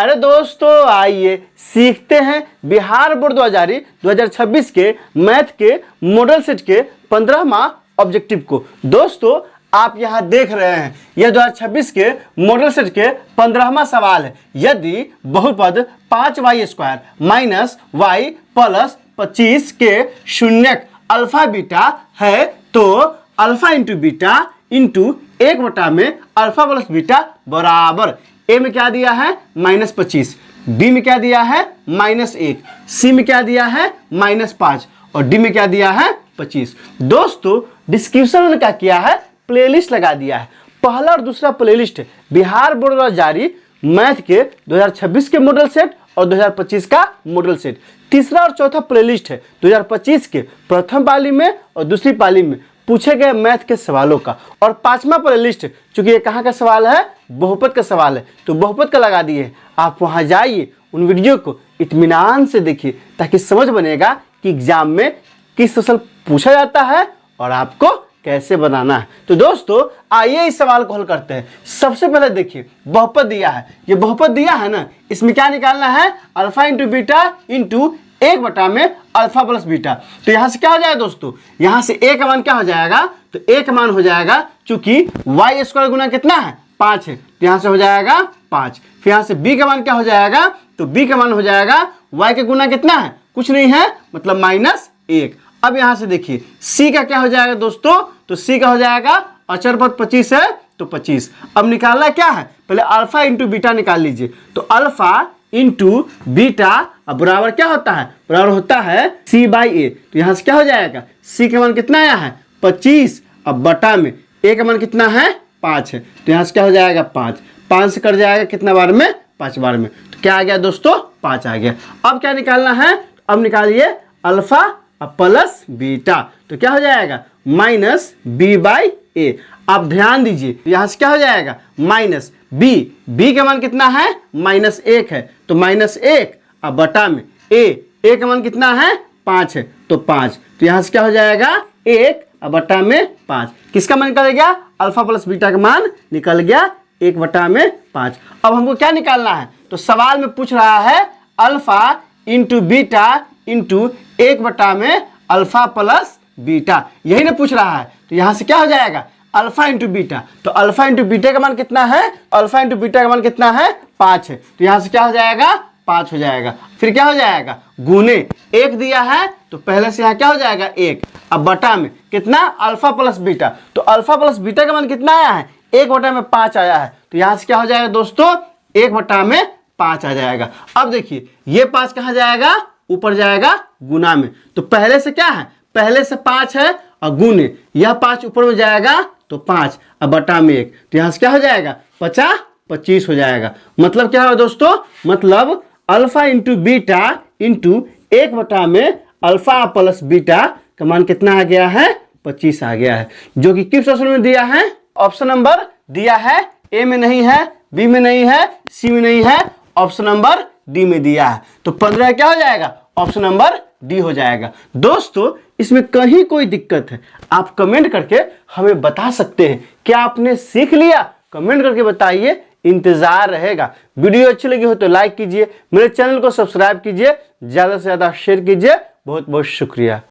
अरे दोस्तों आइए सीखते हैं बिहार बोर्ड 2026 के मैथ के मॉडल सेट के 15वां ऑब्जेक्टिव को। दोस्तों आप यहाँ देख रहे हैं यह 2026 के मॉडल सेट के 15वां सवाल है। यदि बहुपद 5y² माइनस y प्लस 25 के शून्यक अल्फा बीटा है तो अल्फा इंटू बीटा इंटू 1 में अल्फा प्लस बीटा बराबर ए में क्या दिया है -25, बी में क्या दिया है -1, सी में क्या दिया है -5 और डी में क्या दिया है 25। दोस्तों डिस्क्रिप्शन में क्या किया है, प्लेलिस्ट लगा दिया है। पहला और दूसरा प्लेलिस्ट है बिहार बोर्ड द्वारा जारी मैथ के 2026 के मॉडल सेट और 2025 का मॉडल सेट। तीसरा और चौथा प्लेलिस्ट है 2025 के प्रथम पाली में और दूसरी पाली में पूछे गए मैथ के सवालों का। और पांचवा प्लेलिस्ट चूंकि ये कहाँ का सवाल है, बहुपद का सवाल है, तो बहुपद का लगा दिए। आप वहाँ जाइए, उन वीडियो को इत्मीनान से देखिए ताकि समझ बनेगा कि एग्जाम में किस क्वेश्चन पूछा जाता है और आपको कैसे बनाना है। तो दोस्तों आइए इस सवाल को हल करते हैं। सबसे पहले देखिए बहुपद दिया है, ये बहुपद दिया है ना, इसमें क्या निकालना है, अल्फा इंटू बीटा इंटू 1 में अल्फा प्लस बीटा। तो यहाँ से क्या हो जाएगा दोस्तों, यहाँ से ए का मान क्या हो जाएगा, तो ए का मान हो जाएगा चूंकि y² गुना कितना है 5 है, तो यहाँ से हो जाएगा 5। फिर यहाँ से b का मान क्या हो जाएगा, तो b का मान हो जाएगा y के गुना कितना है, कुछ नहीं है मतलब -1। अब यहाँ से देखिए c का क्या हो जाएगा दोस्तों, तो c का हो जाएगा अचर पद 25 है तो 25। अब निकालना क्या है, पहले अल्फा इंटू बीटा निकाल लीजिए। तो अल्फा इंटू बीटा अब बराबर क्या होता है, बराबर होता है c/a। तो यहाँ से क्या हो जाएगा, c का मान कितना आया है 25, अब बटा में a का मान कितना है 5 है, तो यहाँ से क्या हो जाएगा 5 से कट जाएगा कितना बार में, 5 बार में। तो क्या आ गया दोस्तों 5 आ गया। अब क्या निकालना है, अब निकालिए अल्फा प्लस बीटा। तो क्या हो जाएगा -b/a। आप ध्यान दीजिए यहाँ से क्या हो जाएगा -b का मान कितना है -1 है, तो -1 अब बटा में a का मान कितना है 5 है तो 5। तो यहाँ से क्या हो जाएगा 1 अब बटा में 5। किसका मान निकल गया, अल्फा प्लस बीटा का मान निकल गया 1/5। अब हमको क्या निकालना है, तो सवाल में पूछ रहा है अल्फा इंटू बीटा इंटू 1 में अल्फा प्लस बीटा, यही ना पूछ रहा है। तो यहाँ से क्या हो जाएगा अल्फा इंटू बीटा, तो अल्फा इंटू बीटा का मान कितना है, अल्फा इंटू बीटा का मान कितना है 5 है, तो यहाँ से क्या हो जाएगा 5 हो जाएगा। फिर क्या हो जाएगा गुने 1 दिया है तो पहले से यहाँ क्या हो जाएगा 1, अब बटा में कितना अल्फा प्लस बीटा, तो अल्फा प्लस बीटा का मान कितना आया है 1/5 आया है, तो यहाँ से क्या हो जाएगा दोस्तों 1/5 आ जाएगा। अब देखिए ये 5 कहाँ जाएगा, ऊपर जाएगा गुना में, तो पहले से क्या है, पहले से 5 है और गुने यह 5 ऊपर में जाएगा तो 5 अब बटा में 1, तो यहाँ से क्या हो जाएगा 25 हो जाएगा। मतलब क्या है दोस्तों, मतलब अल्फा इंटू बीटा इंटू 1 में अल्फा प्लस बीटा का मान कितना आ गया है 25 आ गया है, जो कि किस ऑप्शन में दिया है, ऑप्शन नंबर दिया है ए में नहीं है, बी में नहीं है, सी में नहीं है, ऑप्शन नंबर डी में दिया है। तो 15 क्या हो जाएगा, ऑप्शन नंबर डी हो जाएगा। दोस्तों इसमें कहीं कोई दिक्कत है आप कमेंट करके हमें बता सकते हैं, क्या आपने सीख लिया, कमेंट करके बताइए, इंतजार रहेगा। वीडियो अच्छी लगी हो तो लाइक कीजिए, मेरे चैनल को सब्सक्राइब कीजिए, ज्यादा से ज्यादा शेयर कीजिए। बहुत बहुत शुक्रिया।